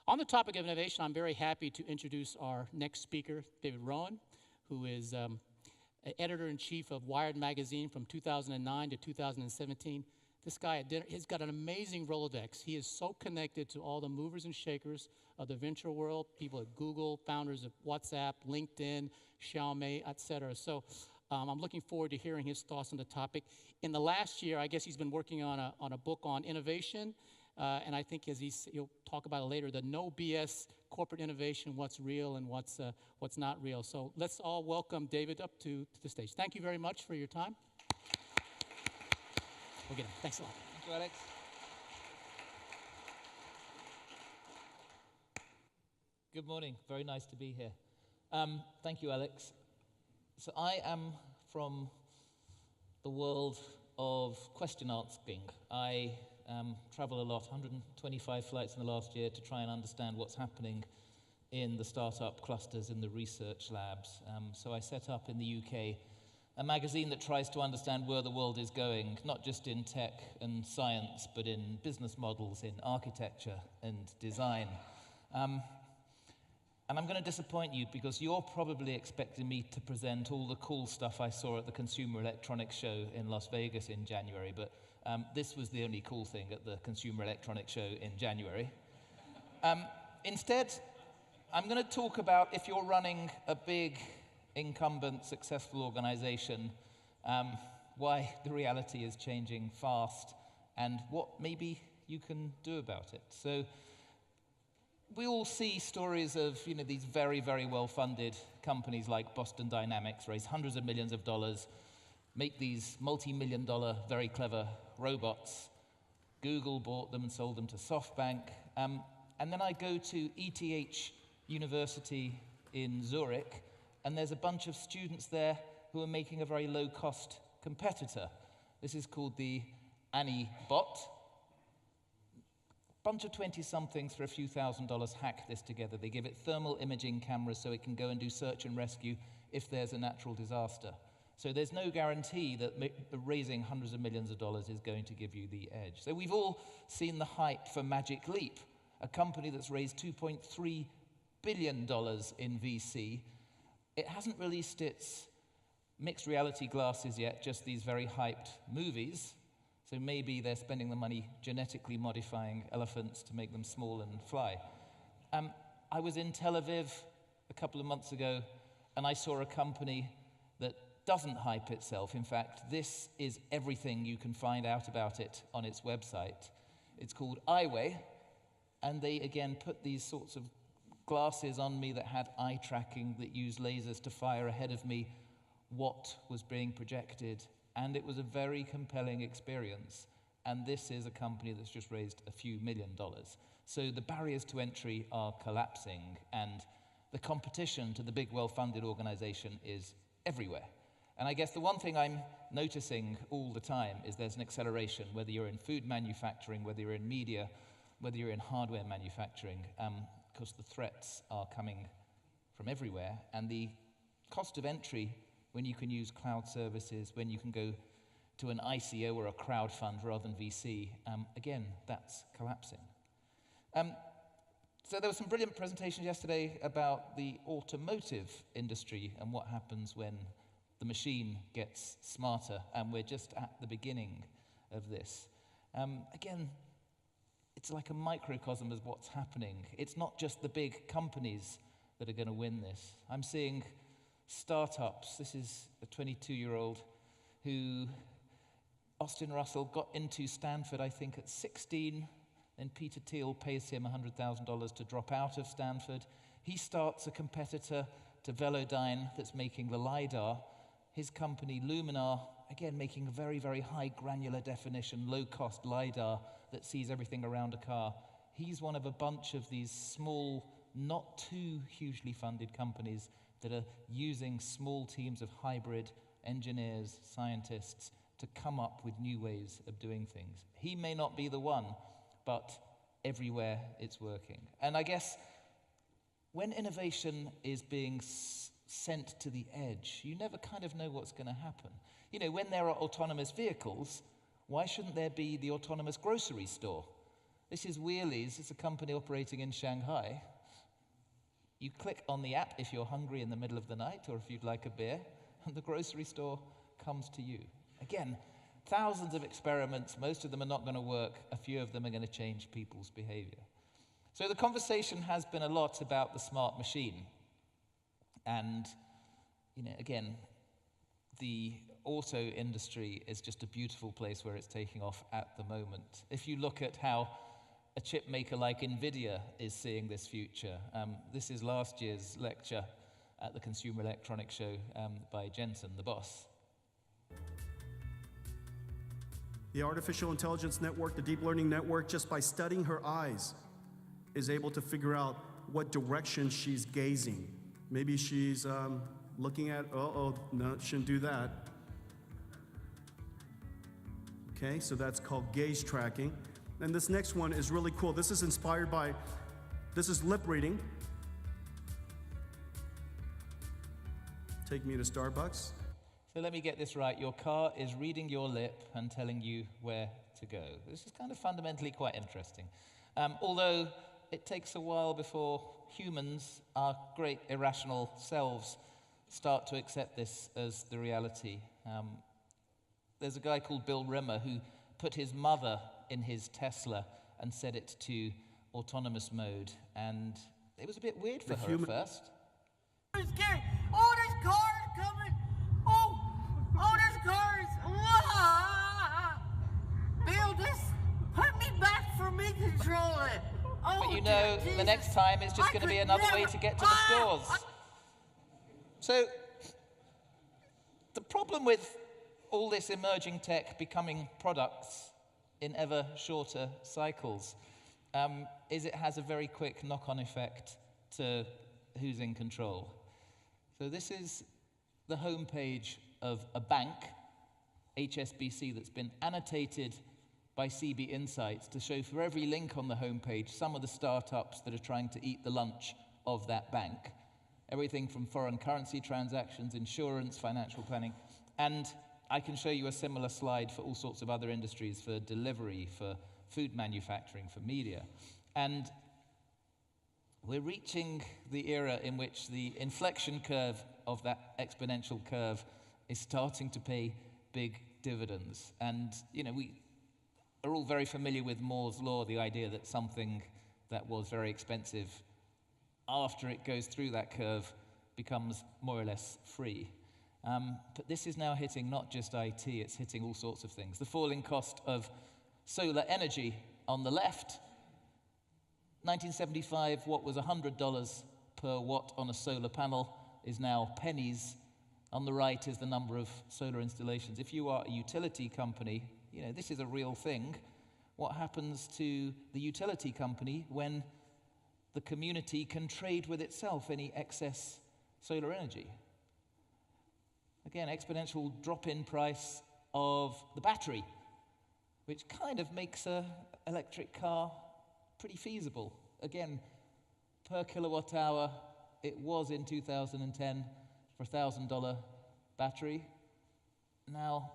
On the topic of innovation, I'm very happy to introduce our next speaker, David Rowan, who is editor-in-chief of Wired magazine from 2009 to 2017. This guy at dinner, he's got an amazing Rolodex. He is so connected to all the movers and shakers of the venture world, people at Google, founders of WhatsApp, LinkedIn, Xiaomi, et cetera. So I'm looking forward to hearing his thoughts on the topic. In the last year, I guess he's been working on a book on innovation, and I think as he'll talk about it later, the no BS corporate innovation, what's real and what's not real. So let's all welcome David up to the stage. Thank you very much for your time. We'll get him. Thanks a lot. Thank you, Alex. Good morning. Very nice to be here. Thank you, Alex. So I am from the world of question asking. I travel a lot, 125 flights in the last year to try and understand what's happening in the startup clusters in the research labs. So I set up in the UK a magazine that tries to understand where the world is going, not just in tech and science, but in business models, in architecture and design. And I'm going to disappoint you because you're probably expecting me to present all the cool stuff I saw at the Consumer Electronics Show in Las Vegas in January, but this was the only cool thing at the Consumer Electronics Show in January. Instead, I'm going to talk about if you're running a big, incumbent, successful organization, why the reality is changing fast, and what maybe you can do about it. So we all see stories of these very, very well-funded companies like Boston Dynamics raise hundreds of millions of dollars, make these multi-million-dollar, very clever robots. Google bought them and sold them to SoftBank. And then I go to ETH University in Zurich, and there's a bunch of students there who are making a very low-cost competitor. This is called the Annie bot. A bunch of 20-somethings for a few $1,000s hack this together. They give it thermal imaging cameras so it can go and do search and rescue if there's a natural disaster. So there's no guarantee that raising hundreds of millions of dollars is going to give you the edge. So we've all seen the hype for Magic Leap, a company that's raised $2.3 billion in VC. It hasn't released its mixed reality glasses yet, just these very hyped movies. So maybe they're spending the money genetically modifying elephants to make them small and fly. I was in Tel Aviv a couple of months ago, and I saw a company that doesn't hype itself. In fact, this is everything you can find out about it on its website. It's called iWay, and they, again, put these sorts of glasses on me that had eye tracking, that used lasers to fire ahead of me what was being projected, and it was a very compelling experience. And this is a company that's just raised a few $1 million. So the barriers to entry are collapsing, and the competition to the big, well-funded organization is everywhere. And I guess the one thing I'm noticing all the time is there's an acceleration, whether you're in food manufacturing, whether you're in media, whether you're in hardware manufacturing, because the threats are coming from everywhere, and the cost of entry, when you can use cloud services, when you can go to an ICO or a crowdfund rather than VC, again, that's collapsing. So there were some brilliant presentations yesterday about the automotive industry and what happens when the machine gets smarter, and we're just at the beginning of this. Again, it's like a microcosm of what's happening. It's not just the big companies that are going to win this. I'm seeing startups. This is a 22-year-old who, Austin Russell, got into Stanford, I think, at 16. Then Peter Thiel pays him $100,000 to drop out of Stanford. He starts a competitor to Velodyne that's making the LiDAR. His company, Luminar, again, making a very, very high granular definition, low-cost LiDAR that sees everything around a car. He's one of a bunch of these small, not too hugely funded companies that are using small teams of hybrid engineers, scientists, to come up with new ways of doing things. He may not be the one, but everywhere it's working. And I guess when innovation is being sent to the edge, you never kind of know what's going to happen. When there are autonomous vehicles, why shouldn't there be the autonomous grocery store? This is Wheelies. It's a company operating in Shanghai. You click on the app if you're hungry in the middle of the night or if you'd like a beer, and the grocery store comes to you. Again, thousands of experiments. Most of them are not going to work. A few of them are going to change people's behavior. So the conversation has been a lot about the smart machine. And, again, the auto industry is just a beautiful place where it's taking off at the moment. If you look at how a chip maker like NVIDIA is seeing this future, this is last year's lecture at the Consumer Electronics Show by Jensen, the boss. The artificial intelligence network, the deep learning network, just by studying her eyes, is able to figure out what direction she's gazing. Maybe she's looking at, no, shouldn't do that. Okay, so that's called gaze tracking. And this next one is really cool. This is inspired by, this is lip reading. Take me to Starbucks. So let me get this right. Your car is reading your lip and telling you where to go. This is kind of fundamentally quite interesting. Although it takes a while before humans, our great irrational selves, start to accept this as the reality. There's a guy called Bill Rimmer who put his mother in his Tesla and set it to autonomous mode, and it was a bit weird for her at first. It's scary. Oh, there's cars coming. Oh, there's cars. Bill, just put me back for me control it. Oh, But the Jesus. next time it's just going to be another way to get to the stores. So the problem with all this emerging tech becoming products in ever shorter cycles is it has a very quick knock-on effect to who's in control. So this is the homepage of a bank, HSBC, that's been annotated by CB Insights to show for every link on the homepage some of the startups that are trying to eat the lunch of that bank. Everything from foreign currency transactions, insurance, financial planning. And I can show you a similar slide for all sorts of other industries, for delivery, for food manufacturing, for media. And we're reaching the era in which the inflection curve of that exponential curve is starting to pay big dividends. And, we are all very familiar with Moore's law, the idea that something that was very expensive, after it goes through that curve, becomes more or less free. But this is now hitting not just IT, it's hitting all sorts of things. The falling cost of solar energy on the left. 1975, what was $100 per watt on a solar panel is now pennies. On the right is the number of solar installations. If you are a utility company, this is a real thing. What happens to the utility company when the community can trade with itself any excess solar energy? Again, exponential drop in price of the battery, which kind of makes an electric car pretty feasible. Again, per kilowatt hour, it was in 2010 for $1,000 battery. Now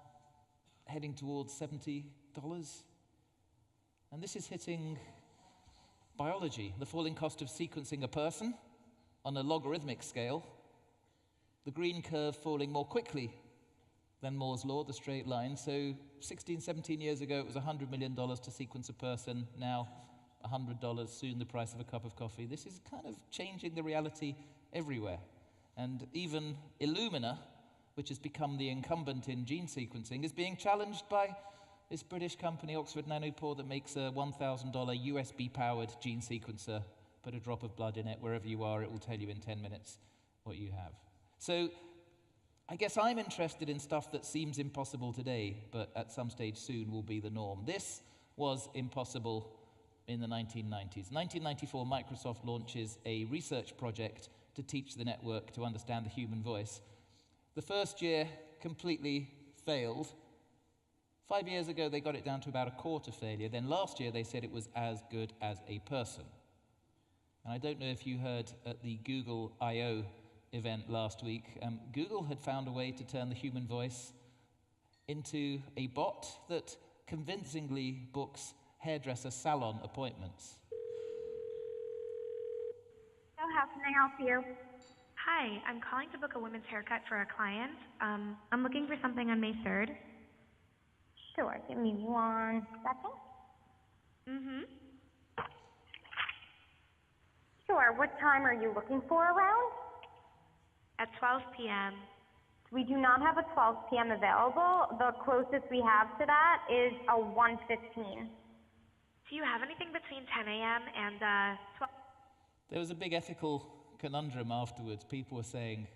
heading towards $70. And this is hitting biology, the falling cost of sequencing a person on a logarithmic scale, the green curve falling more quickly than Moore's law, the straight line. So 16, 17 years ago, it was $100 million to sequence a person. Now, $100, soon the price of a cup of coffee. This is kind of changing the reality everywhere. And even Illumina, which has become the incumbent in gene sequencing, is being challenged by this British company, Oxford Nanopore, that makes a $1,000 USB-powered gene sequencer. Put a drop of blood in it. Wherever you are, it will tell you in 10 minutes what you have. So I guess I'm interested in stuff that seems impossible today, but at some stage soon will be the norm. This was impossible in the 1990s. 1994, Microsoft launches a research project to teach the network to understand the human voice. The first year completely failed. 5 years ago, they got it down to about a quarter failure. Then last year, they said it was as good as a person. And I don't know if you heard at the Google I.O. event last week, Google had found a way to turn the human voice into a bot that convincingly books hairdresser salon appointments. So how can I help you? Hi, I'm calling to book a women's haircut for a client. I'm looking for something on May 3rd. Sure, give me 1 second. Mm-hmm. Sure, what time are you looking for around? At 12 p.m. We do not have a 12 p.m. available. The closest we have to that is a 1:15. Do you have anything between 10 a.m. and 12? There was a big ethical conundrum afterwards. People were saying,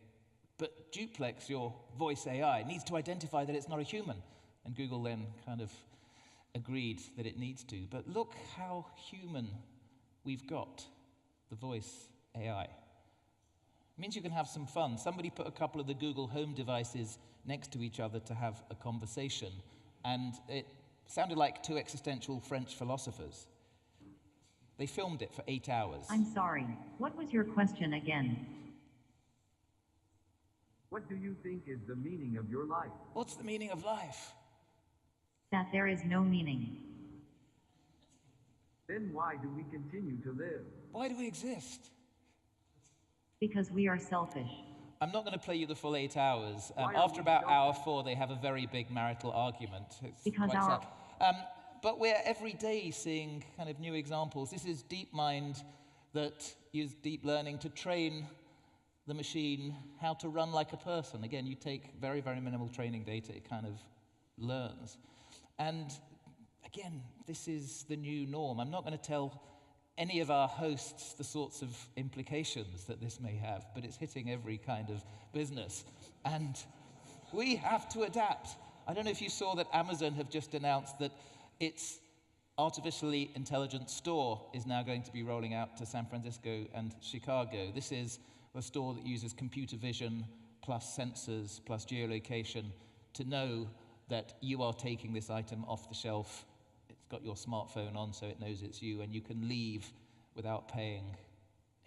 but Duplex, your voice AI, needs to identify that it's not a human. And Google then kind of agreed that it needs to. But look how human we've got the voice AI. It means you can have some fun. Somebody put a couple of the Google Home devices next to each other to have a conversation, and it sounded like two existential French philosophers. They filmed it for 8 hours. I'm sorry, what was your question again? What do you think is the meaning of your life? What's the meaning of life? That there is no meaning. Then why do we continue to live? Why do we exist? Because we are selfish. I'm not going to play you the full 8 hours. Why are After we about selfish? hour 4, they have a very big marital argument. It's Because quite our- sad. But we're every day seeing kind of new examples. This is DeepMind that used deep learning to train the machine how to run like a person. Again, you take very, very minimal training data, it kind of learns. And again, this is the new norm. I'm not going to tell any of our hosts the sorts of implications that this may have, but it's hitting every kind of business. And we have to adapt. I don't know if you saw that Amazon have just announced that its artificially intelligent store is now going to be rolling out to San Francisco and Chicago. This is a store that uses computer vision plus sensors plus geolocation to know that you are taking this item off the shelf. It's got your smartphone on, so it knows it's you, and you can leave without paying.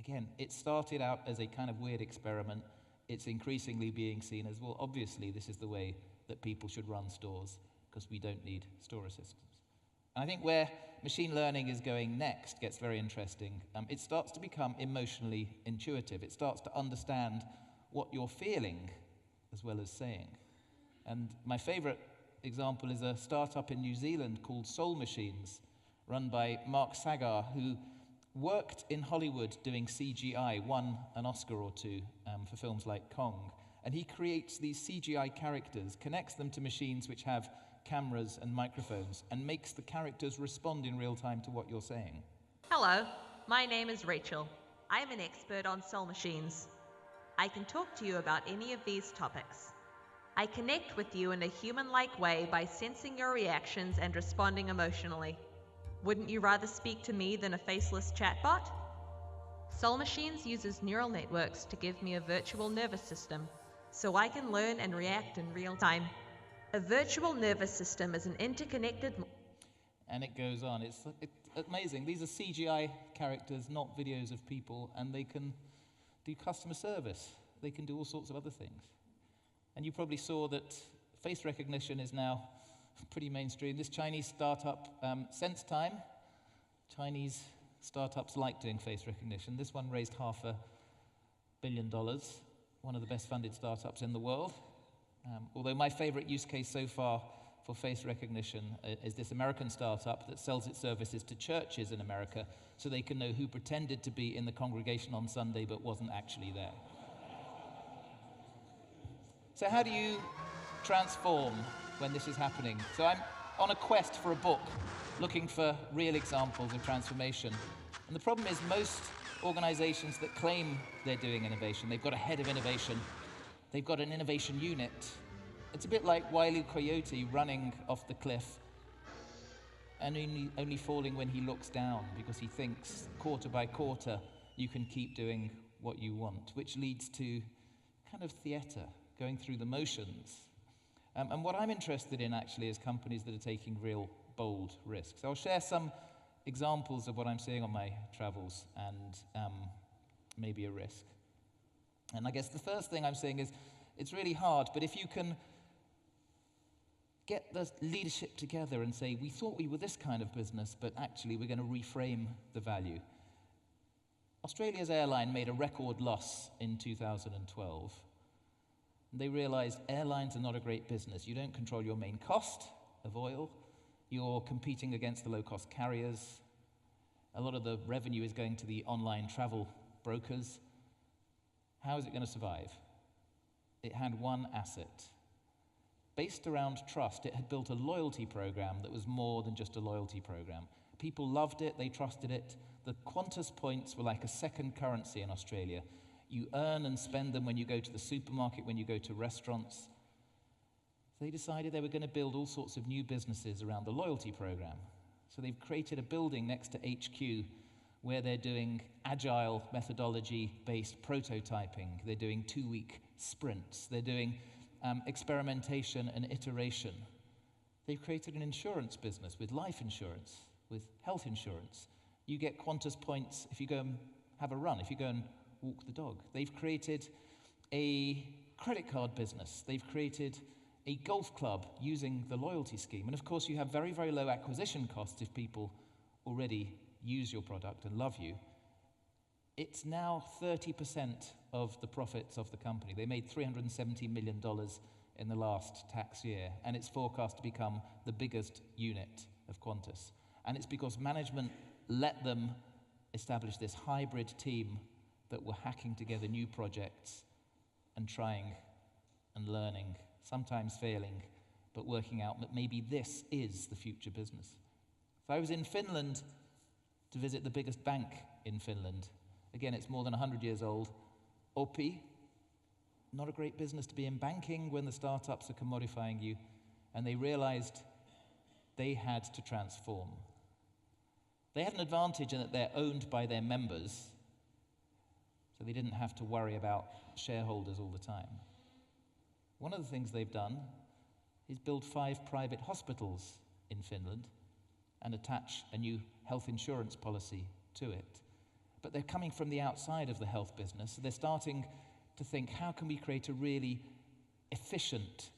Again, it started out as a kind of weird experiment. It's increasingly being seen as, well, obviously this is the way that people should run stores, because we don't need store assistants. And I think where machine learning is going next gets very interesting. It starts to become emotionally intuitive. It starts to understand what you're feeling as well as saying. And my favorite example is a startup in New Zealand called Soul Machines, run by Mark Sagar, who worked in Hollywood doing CGI, won an Oscar or two for films like Kong. And he creates these CGI characters, connects them to machines which have cameras and microphones, and makes the characters respond in real time to what you're saying. Hello, my name is Rachel. I am an expert on soul machines. I can talk to you about any of these topics. I connect with you in a human-like way by sensing your reactions and responding emotionally. Wouldn't you rather speak to me than a faceless chatbot? Soul Machines uses neural networks to give me a virtual nervous system, so I can learn and react in real time. A virtual nervous system is an interconnected... And it goes on. It's amazing. These are CGI characters, not videos of people, and they can do customer service. They can do all sorts of other things. And you probably saw that face recognition is now pretty mainstream. This Chinese startup, SenseTime, Chinese startups like doing face recognition. This one raised $500 million, one of the best funded startups in the world. Although my favorite use case so far for face recognition is this American startup that sells its services to churches in America so they can know who pretended to be in the congregation on Sunday but wasn't actually there. So how do you transform when this is happening? So I'm on a quest for a book, looking for real examples of transformation. And the problem is most organizations that claim they're doing innovation, they've got a head of innovation, they've got an innovation unit. It's a bit like Wile E. Coyote running off the cliff and only falling when he looks down because he thinks quarter by quarter you can keep doing what you want, which leads to kind of theater, going through the motions. And what I'm interested in actually is companies that are taking real bold risks. I'll share some examples of what I'm seeing on my travels and maybe a risk. And I guess the first thing I'm saying is it's really hard, but if you can get the leadership together and say, we thought we were this kind of business, but actually we're going to reframe the value. Australia's airline made a record loss in 2012. They realized airlines are not a great business. You don't control your main cost of oil. You're competing against the low-cost carriers. A lot of the revenue is going to the online travel brokers. How is it going to survive? It had one asset. Based around trust, it had built a loyalty program that was more than just a loyalty program. People loved it, they trusted it. The Qantas points were like a second currency in Australia. You earn and spend them when you go to the supermarket, when you go to restaurants. So they decided they were going to build all sorts of new businesses around the loyalty program. So they've created a building next to HQ where they're doing agile methodology-based prototyping. They're doing 2-week sprints. They're doing experimentation and iteration. They've created an insurance business with life insurance, with health insurance. You get Qantas points if you go and have a run, if you go and walk the dog. They've created a credit card business. They've created a golf club using the loyalty scheme. And of course, you have very, very low acquisition costs if people already use your product and love you. It's now 30% of the profits of the company. They made $370 million in the last tax year, and it's forecast to become the biggest unit of Qantas. And it's because management let them establish this hybrid team that were hacking together new projects and trying and learning, sometimes failing, but working out that maybe this is the future business. So I was in Finland to visit the biggest bank in Finland. Again, it's more than 100 years old. Opi, not a great business to be in banking when the startups are commodifying you, and they realized they had to transform. They had an advantage in that they're owned by their members, so they didn't have to worry about shareholders all the time. One of the things they've done is build 5 private hospitals in Finland and attach a new health insurance policy to it. But they're coming from the outside of the health business. So they're starting to think, how can we create a really efficient,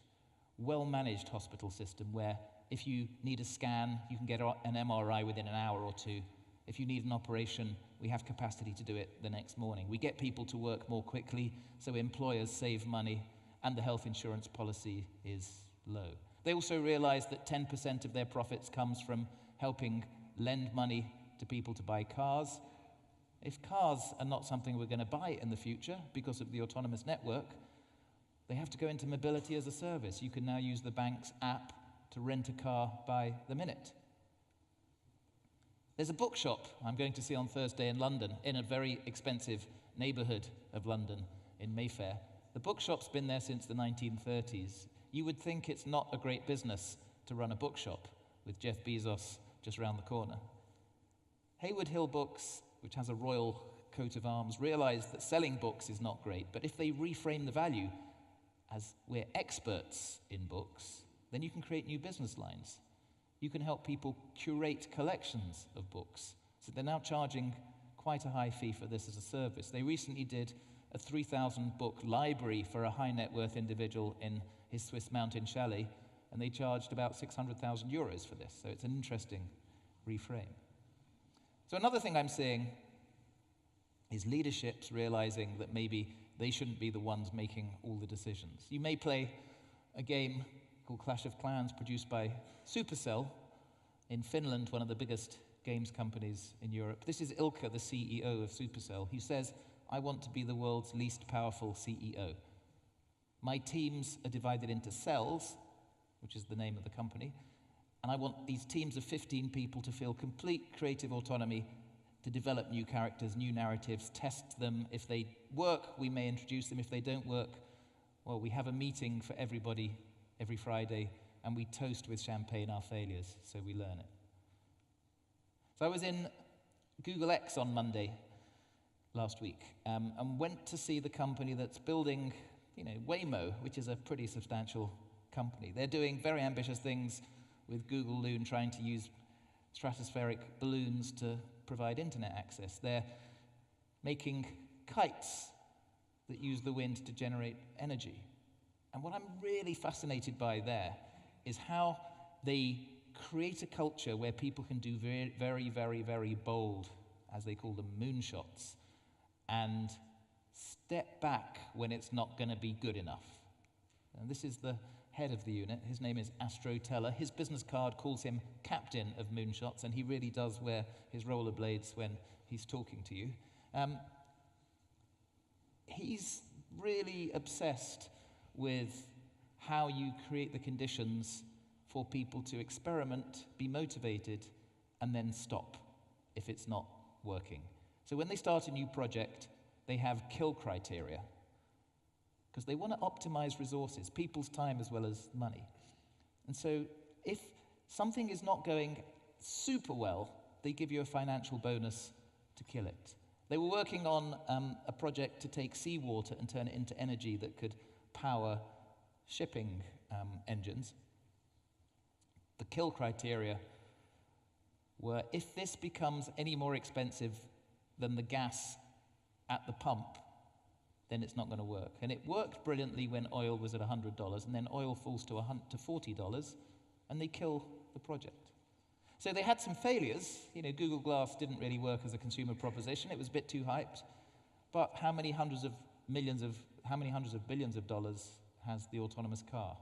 well-managed hospital system where if you need a scan, you can get an MRI within an hour or 2. If you need an operation, we have capacity to do it the next morning. We get people to work more quickly, so employers save money, and the health insurance policy is low. They also realize that 10% of their profits comes from helping lend money to people to buy cars. If cars are not something we're going to buy in the future because of the autonomous network, they have to go into mobility as a service. You can now use the bank's app to rent a car by the minute. There's a bookshop I'm going to see on Thursday in London, in a very expensive neighborhood of London, in Mayfair. The bookshop's been there since the 1930s. You would think it's not a great business to run a bookshop with Jeff Bezos just around the corner. Hayward Hill Books, which has a royal coat of arms, realized that selling books is not great, but if they reframe the value as we're experts in books, then you can create new business lines. You can help people curate collections of books. So they're now charging quite a high fee for this as a service. They recently did a 3,000 book library for a high net worth individual in his Swiss mountain chalet, and they charged about 600,000 euros for this. So it's an interesting reframe. So another thing I'm seeing is leaderships realizing that maybe they shouldn't be the ones making all the decisions. You may play a game called Clash of Clans produced by Supercell in Finland, one of the biggest games companies in Europe. This is Ilkka, the CEO of Supercell. He says, I want to be the world's least powerful CEO. My teams are divided into cells, which is the name of the company, and I want these teams of 15 people to feel complete creative autonomy to develop new characters, new narratives, test them. If they work, we may introduce them. If they don't work, well, we have a meeting for everybody every Friday, and we toast with champagne our failures, so we learn it. So I was in Google X on Monday last week, and went to see the company that's building, Waymo, which is a pretty substantial company. They're doing very ambitious things with Google Loon, trying to use stratospheric balloons to provide internet access. They're making kites that use the wind to generate energy. And what I'm really fascinated by there is how they create a culture where people can do very, very, very, very bold, as they call them, moonshots, and step back when it's not going to be good enough. And this is the head of the unit. His name is Astro Teller. His business card calls him Captain of Moonshots, and he really does wear his rollerblades when he's talking to you. He's really obsessed with how you create the conditions for people to experiment, be motivated, and then stop if it's not working. So when they start a new project, they have kill criteria, because they want to optimize resources, people's time as well as money. And so if something is not going super well, they give you a financial bonus to kill it. They were working on a project to take seawater and turn it into energy that could power shipping engines. The kill criteria were, if this becomes any more expensive than the gas at the pump, then it's not going to work. And it worked brilliantly when oil was at $100, and then oil falls to $40, and they kill the project. So they had some failures. You know, Google Glass didn't really work as a consumer proposition. It was a bit too hyped. But how many hundreds of billions of dollars has the autonomous car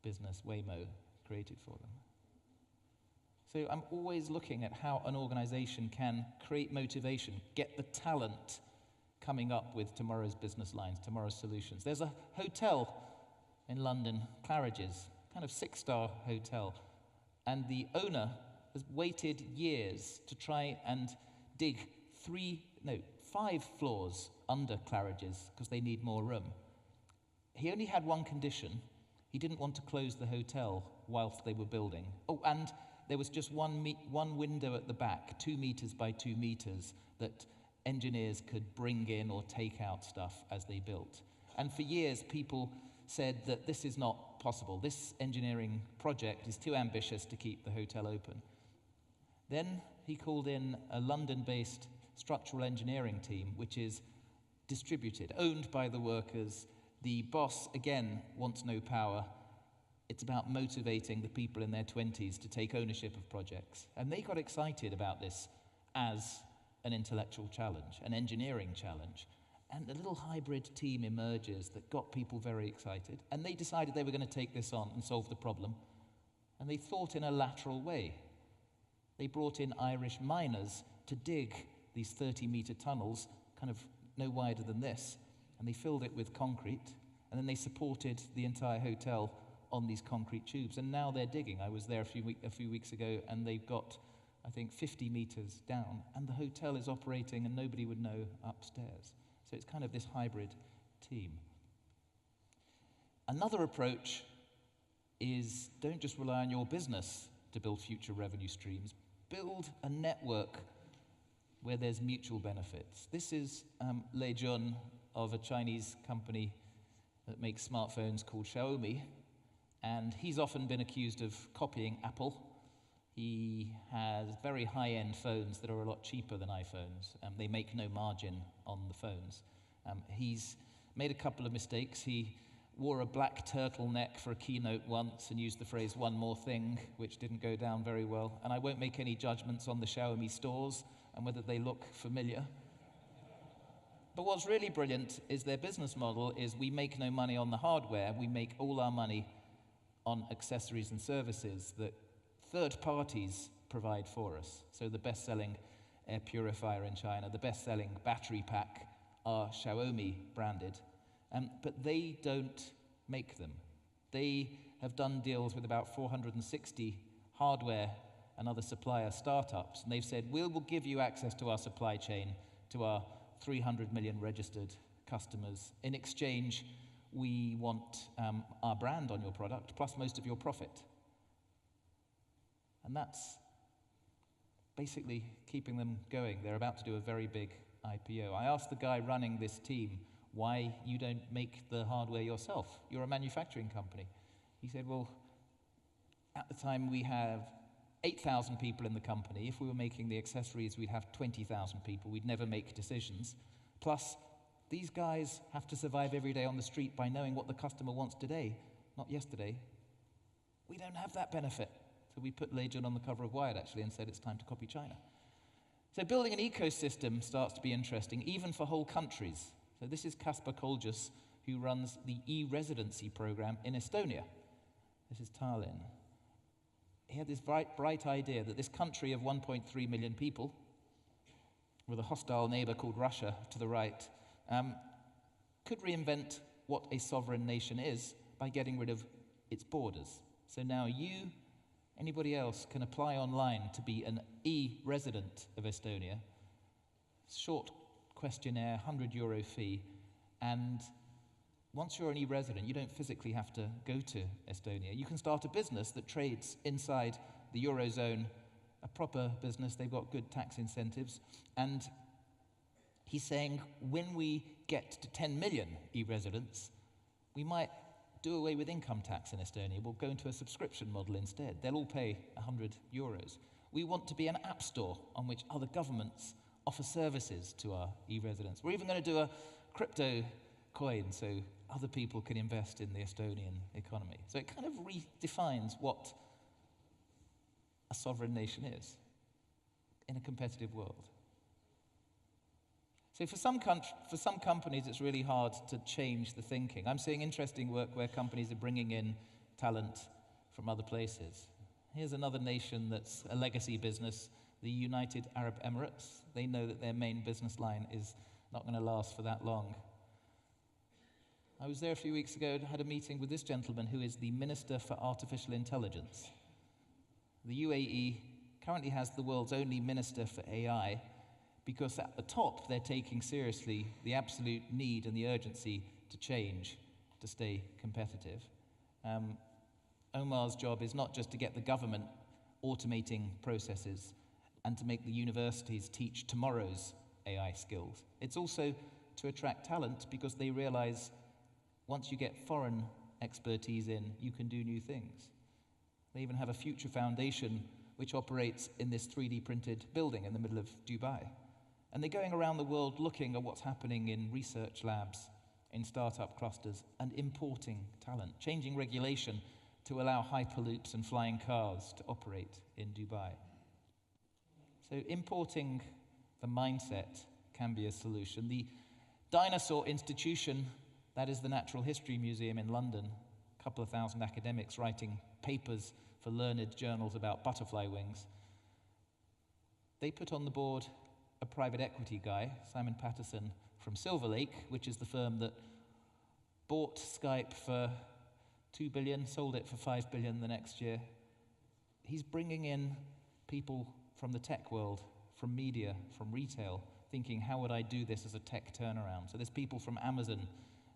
business, Waymo, created for them? So I'm always looking at how an organization can create motivation, get the talent coming up with tomorrow's business lines, tomorrow's solutions. There's a hotel in London, Claridge's, kind of 6-star hotel, and the owner has waited years to try and dig 5 floors under Claridge's because they need more room. He only had one condition. He didn't want to close the hotel whilst they were building. Oh, and there was just one window at the back, 2 meters by 2 meters, that engineers could bring in or take out stuff as they built. And for years, people said that this is not possible. This engineering project is too ambitious to keep the hotel open. Then he called in a London-based structural engineering team, which is distributed, owned by the workers. The boss, again, wants no power. It's about motivating the people in their 20s to take ownership of projects. And they got excited about this as an intellectual challenge, an engineering challenge. And a little hybrid team emerges that got people very excited. And they decided they were going to take this on and solve the problem. And they thought in a lateral way. They brought in Irish miners to dig these 30-meter tunnels, kind of no wider than this. And they filled it with concrete. And then they supported the entire hotel on these concrete tubes. And now they're digging. I was there a few weeks ago, and they've got, I think, 50 meters down. And the hotel is operating, and nobody would know upstairs. So it's kind of this hybrid team. Another approach is, don't just rely on your business to build future revenue streams. Build a network where there's mutual benefits. This is Lei Jun of a Chinese company that makes smartphones called Xiaomi. And he's often been accused of copying Apple. He has very high-end phones that are a lot cheaper than iPhones. They make no margin on the phones. He's made a couple of mistakes. He wore a black turtleneck for a keynote once and used the phrase "one more thing," which didn't go down very well. And I won't make any judgments on the Xiaomi stores and whether they look familiar. But what's really brilliant is their business model is we make no money on the hardware. We make all our money on accessories and services that third parties provide for us. So the best-selling air purifier in China, the best-selling battery pack are Xiaomi branded, but they don't make them. They have done deals with about 460 hardware and other supplier startups, and they've said, we'll give you access to our supply chain, to our 300 million registered customers. In exchange, we want our brand on your product, plus most of your profit. And that's basically keeping them going. They're about to do a very big IPO. I asked the guy running this team why you don't make the hardware yourself. You're a manufacturing company. He said, well, at the time we have 8,000 people in the company. If we were making the accessories, we'd have 20,000 people. We'd never make decisions. Plus, these guys have to survive every day on the street by knowing what the customer wants today, not yesterday. We don't have that benefit. So we put Legion on the cover of Wired, actually, and said it's time to copy China. So building an ecosystem starts to be interesting, even for whole countries. So this is Kaspar Koljas, who runs the e-residency program in Estonia. This is Tallinn. He had this bright idea that this country of 1.3 million people, with a hostile neighbor called Russia to the right, could reinvent what a sovereign nation is by getting rid of its borders. So now you, anybody else, can apply online to be an e-resident of Estonia. Short questionnaire, €100 fee, and once you're an e-resident, you don't physically have to go to Estonia. You can start a business that trades inside the Eurozone, a proper business. They've got good tax incentives. And he's saying when we get to 10 million e-residents, we might do away with income tax in Estonia. We'll go into a subscription model instead. They'll all pay €100. We want to be an app store on which other governments offer services to our e-residents. We're even going to do a crypto coin so other people can invest in the Estonian economy. So it kind of redefines what a sovereign nation is in a competitive world. So for some companies, it's really hard to change the thinking. I'm seeing interesting work where companies are bringing in talent from other places. Here's another nation that's a legacy business, the United Arab Emirates. They know that their main business line is not going to last for that long. I was there a few weeks ago and had a meeting with this gentleman who is the Minister for Artificial Intelligence. The UAE currently has the world's only minister for AI because at the top they're taking seriously the absolute need and the urgency to change to stay competitive. Omar's job is not just to get the government automating processes and to make the universities teach tomorrow's AI skills. It's also to attract talent because they realize once you get foreign expertise in, you can do new things. They even have a future foundation which operates in this 3D printed building in the middle of Dubai. And they're going around the world looking at what's happening in research labs, in startup clusters, and importing talent, changing regulation to allow hyperloops and flying cars to operate in Dubai. So importing the mindset can be a solution. The Dinosaur Institution, that is the Natural History Museum in London, a couple of thousand academics writing papers for learned journals about butterfly wings. They put on the board a private equity guy, Simon Patterson, from Silver Lake, which is the firm that bought Skype for $2 billion, sold it for $5 billion the next year. He's bringing in people from the tech world, from media, from retail, thinking, how would I do this as a tech turnaround? So there's people from Amazon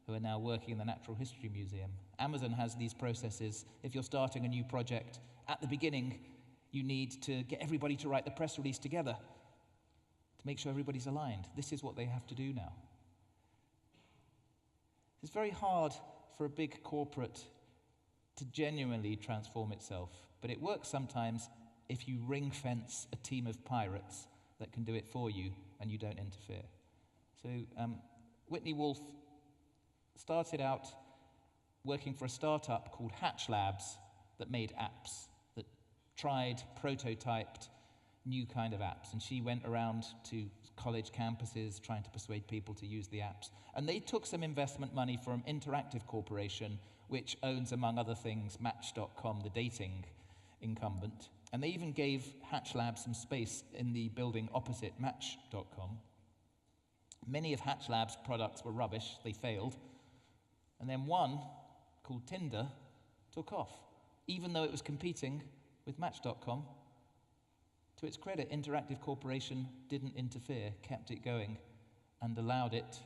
who are now working in the Natural History Museum. Amazon has these processes. If you're starting a new project, at the beginning, you need to get everybody to write the press release together to make sure everybody's aligned. This is what they have to do now. It's very hard for a big corporate to genuinely transform itself, but it works sometimes if you ring-fence a team of pirates that can do it for you and you don't interfere. So Whitney Wolf started out working for a startup called Hatch Labs that made apps, that tried, prototyped new kind of apps. And she went around to college campuses trying to persuade people to use the apps. And they took some investment money from Interactive Corporation, which owns, among other things, Match.com, the dating incumbent. And they even gave Hatch Labs some space in the building opposite Match.com. Many of Hatch Labs' products were rubbish, they failed. And then one, called Tinder, took off, even though it was competing with Match.com. To its credit, Interactive Corporation didn't interfere, kept it going, and allowed it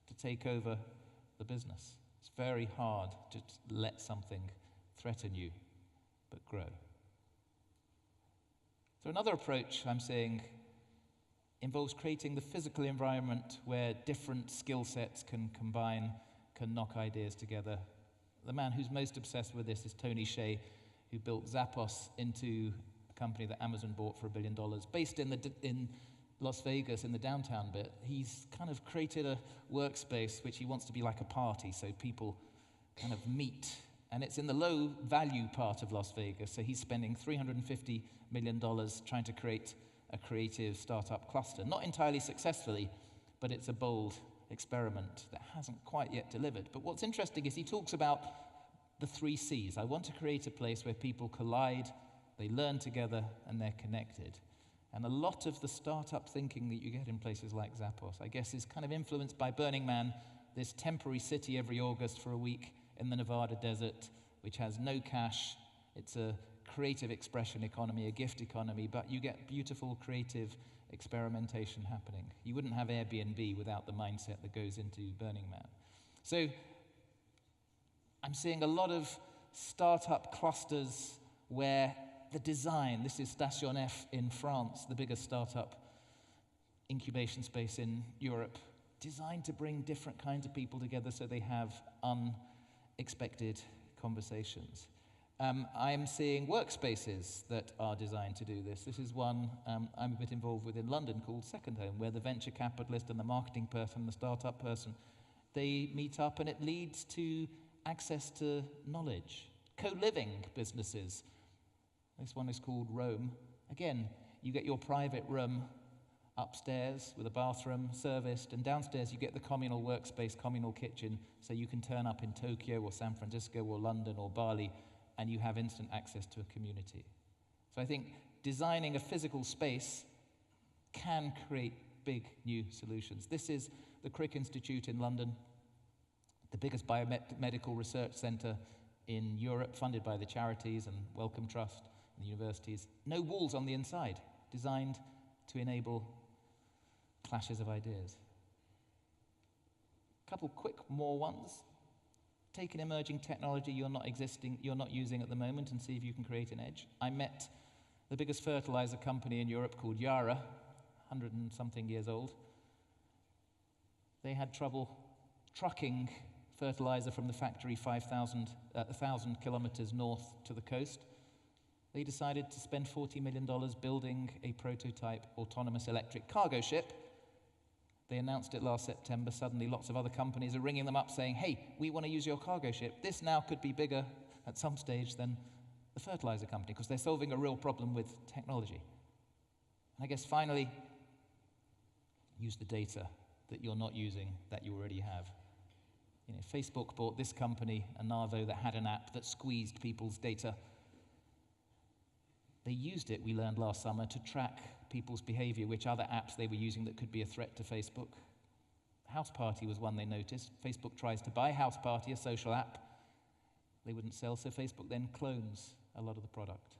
to take over the business. It's very hard to let something threaten you, but grow. So another approach I'm seeing involves creating the physical environment where different skill sets can combine, can knock ideas together. The man who's most obsessed with this is Tony Hsieh, who built Zappos into a company that Amazon bought for $1 billion, based in Las Vegas, in the downtown bit. He's kind of created a workspace which he wants to be like a party, so people kind of meet And it's in the low-value part of Las Vegas, so he's spending $350 million trying to create a creative startup cluster. Not entirely successfully, but it's a bold experiment that hasn't quite yet delivered. But what's interesting is he talks about the 3 C's. I want to create a place where people collide, they learn together, and they're connected. And a lot of the startup thinking that you get in places like Zappos, I guess, is kind of influenced by Burning Man, this temporary city every August for a week in the Nevada desert, which has no cash. It's a creative expression economy, a gift economy, but you get beautiful creative experimentation happening. You wouldn't have Airbnb without the mindset that goes into Burning Man. So I'm seeing a lot of startup clusters where the design, this is Station F in France, the biggest startup incubation space in Europe, designed to bring different kinds of people together so they have unexpected conversations. I'm seeing workspaces that are designed to do this. This is one I'm a bit involved with in London called Second Home, where the venture capitalist and the marketing person, the startup person, they meet up, and it leads to access to knowledge. Co-living businesses. This one is called Rome. Again, you get your private room upstairs with a bathroom serviced, and downstairs you get the communal workspace, communal kitchen, so you can turn up in Tokyo or San Francisco or London or Bali, and you have instant access to a community. So I think designing a physical space can create big new solutions. This is the Crick Institute in London, the biggest biomedical research center in Europe, funded by the charities and Wellcome Trust and the universities. No walls on the inside, designed to enable clashes of ideas. A couple quick more ones. Take an emerging technology you're not using at the moment, and see if you can create an edge. I met the biggest fertilizer company in Europe called Yara, 100 and something years old. They had trouble trucking fertilizer from the factory 1,000 kilometers north to the coast. They decided to spend $40 million building a prototype autonomous electric cargo ship. They announced it last September. Suddenly lots of other companies are ringing them up saying, hey, we want to use your cargo ship. This now could be bigger at some stage than the fertilizer company, because they're solving a real problem with technology. And I guess finally, use the data that you're not using, that you already have. You know, Facebook bought this company, Anavo, that had an app that squeezed people's data. They used it, we learned last summer, to track people's behavior, which other apps they were using that could be a threat to Facebook. House Party was one they noticed. Facebook tries to buy House Party, a social app. They wouldn't sell, so Facebook then clones a lot of the product.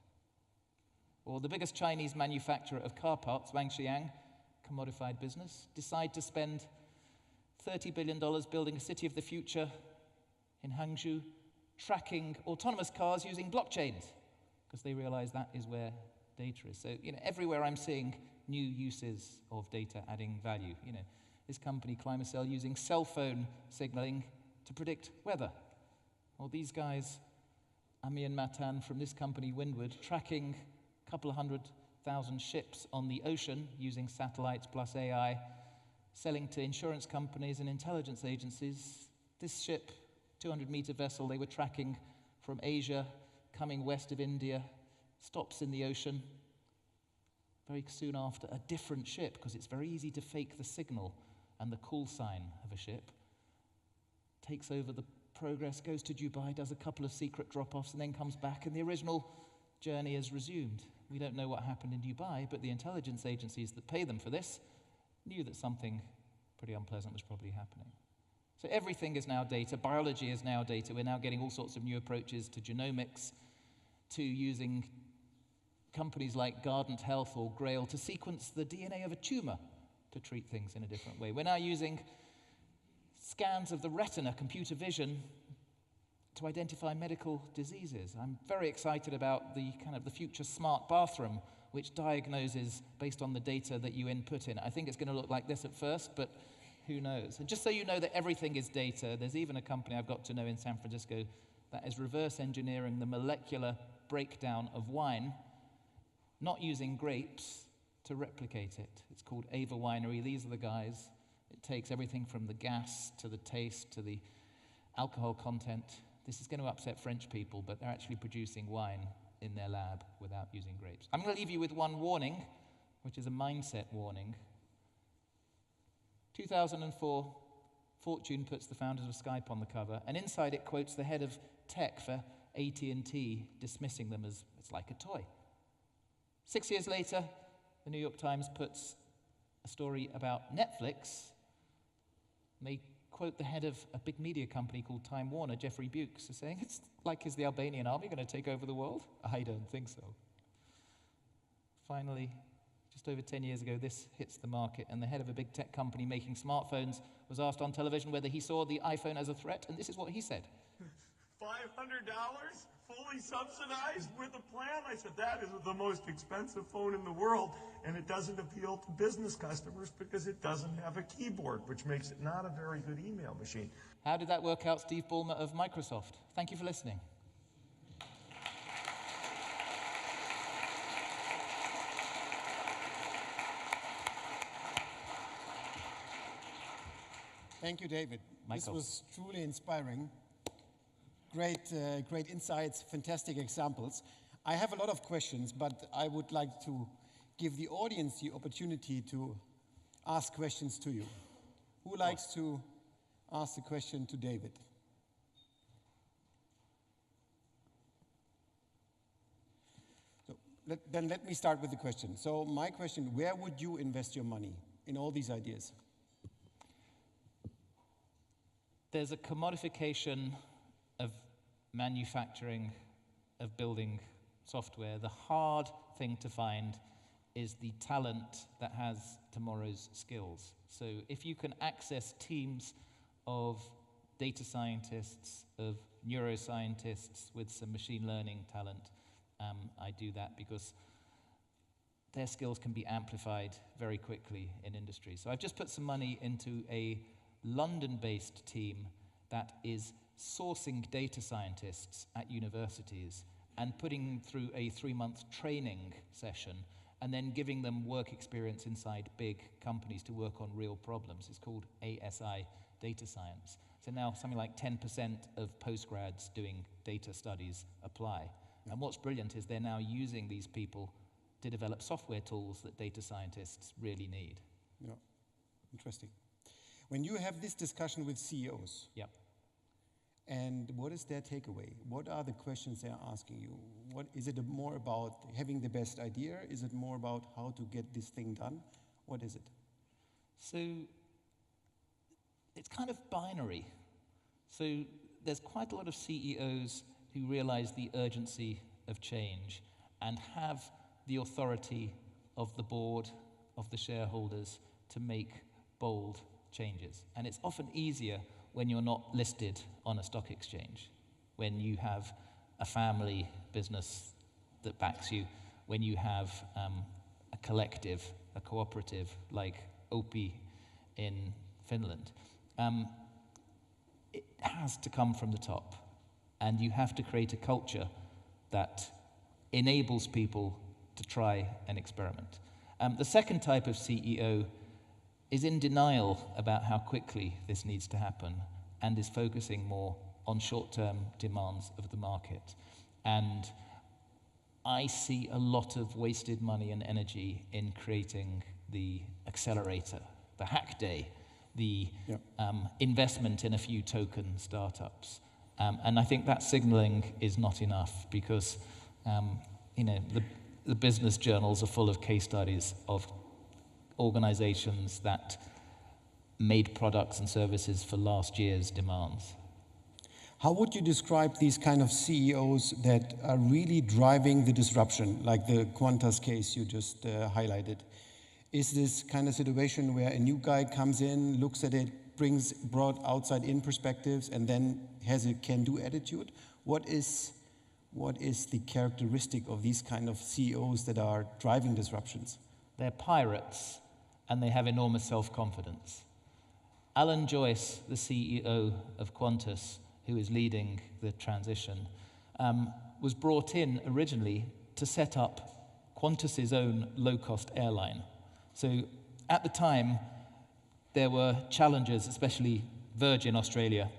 Or the biggest Chinese manufacturer of car parts, Wangxiang, commodified business, decide to spend $30 billion building a city of the future in Hangzhou, tracking autonomous cars using blockchains, because they realize that is where data is. So, everywhere I'm seeing new uses of data adding value. This company, Climacell, using cell phone signaling to predict weather. Or these guys, Ami and Matan from this company, Windward, tracking a couple of 100,000 ships on the ocean using satellites plus AI, selling to insurance companies and intelligence agencies. This ship, 200-meter vessel, they were tracking from Asia, coming west of India, stops in the ocean. Very soon after, a different ship, because it's very easy to fake the signal and the call sign of a ship, takes over the progress, goes to Dubai, does a couple of secret drop-offs, and then comes back, and the original journey is resumed. We don't know what happened in Dubai, but the intelligence agencies that pay them for this knew that something pretty unpleasant was probably happening. So everything is now data. Biology is now data. We're now getting all sorts of new approaches to genomics, to using companies like Guardant Health or Grail to sequence the DNA of a tumor to treat things in a different way. We're now using scans of the retina, computer vision, to identify medical diseases. I'm very excited about the future smart bathroom, which diagnoses based on the data that you input in. I think it's going to look like this at first, but who knows? And just so you know that everything is data, there's even a company I've got to know in San Francisco that is reverse engineering the molecular breakdown of wine, not using grapes to replicate it. It's called Ava Winery. These are the guys. It takes everything from the gas to the taste to the alcohol content this is going to upset French people, but they're actually producing wine in their lab without using grapes. I'm going to leave you with one warning, which is a mindset warning. 2004, Fortune puts the founders of Skype on the cover, and inside it quotes the head of tech for AT&T, dismissing them as it's like a toy. 6 years later, the New York Times puts a story about Netflix. They quote the head of a big media company called Time Warner, Jeffrey Bukes, as saying, it's like, is the Albanian army going to take over the world? I don't think so. Finally, just over 10 years ago, this hits the market, and the head of a big tech company making smartphones was asked on television whether he saw the iPhone as a threat, and this is what he said. $500 fully subsidized with a plan? I said, that is the most expensive phone in the world, and it doesn't appeal to business customers because it doesn't have a keyboard, which makes it not a very good email machine. How did that work out, Steve Ballmer of Microsoft? Thank you for listening. Thank you, David. Michael. This was truly inspiring. Great insights, fantastic examples. I have a lot of questions, but I would like to give the audience the opportunity to ask questions to you. Who likes to ask the question to David? So then let me start with the question. So my question, where would you invest your money in all these ideas? There's a commodification of manufacturing, of building software. The hard thing to find is the talent that has tomorrow's skills. So if you can access teams of data scientists, of neuroscientists with some machine learning talent, I do that because their skills can be amplified very quickly in industry. So I've just put some money into a London-based team that is sourcing data scientists at universities and putting through a 3-month training session and then giving them work experience inside big companies to work on real problems. It's called ASI, Data Science. So now something like 10% of postgrads doing data studies apply. And what's brilliant is they're now using these people to develop software tools that data scientists really need. Yeah, interesting. When you have this discussion with CEOs, yep. And what is their takeaway? What are the questions they're asking you? What is it more about having the best idea? Is it more about how to get this thing done? What is it? So it's kind of binary. So there's quite a lot of CEOs who realize the urgency of change and have the authority of the board, of the shareholders, to make bold changes. And it's often easier when you're not listed on a stock exchange, when you have a family business that backs you, when you have a collective, a cooperative like OPI in Finland. It has to come from the top, and you have to create a culture that enables people to try and experiment. The second type of CEO is in denial about how quickly this needs to happen and is focusing more on short-term demands of the market. And I see a lot of wasted money and energy in creating the accelerator, the hack day, the investment in a few token startups. And I think that signaling is not enough because the business journals are full of case studies of organizations that made products and services for last year's demands. How would you describe these kind of CEOs that are really driving the disruption, like the Qantas case you just highlighted? Is this kind of situation where a new guy comes in, looks at it, brings broad outside-in perspectives, and then has a can-do attitude? What is the characteristic of these kind of CEOs that are driving disruptions? They're pirates, and they have enormous self-confidence. Alan Joyce, the CEO of Qantas, who is leading the transition, was brought in originally to set up Qantas's own low-cost airline. So at the time, there were challengers, especially Virgin Australia,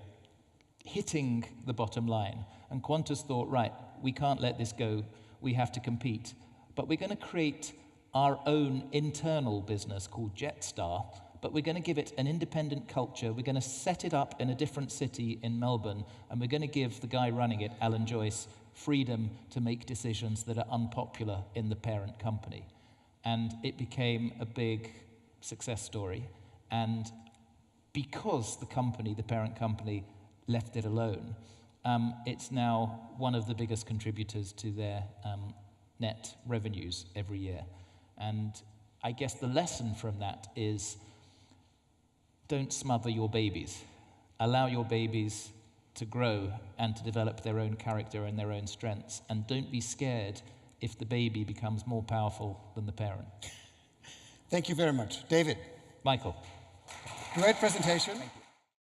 hitting the bottom line. And Qantas thought, right, we can't let this go. We have to compete. But we're going to create our own internal business called Jetstar, but we're going to give it an independent culture. We're going to set it up in a different city in Melbourne, and we're going to give the guy running it, Alan Joyce, freedom to make decisions that are unpopular in the parent company. And it became a big success story. And because the company, the parent company, left it alone, it's now one of the biggest contributors to their net revenues every year. And I guess the lesson from that is don't smother your babies. Allow your babies to grow and to develop their own character and their own strengths. And don't be scared if the baby becomes more powerful than the parent. Thank you very much. David. Michael. Great presentation. Thank you.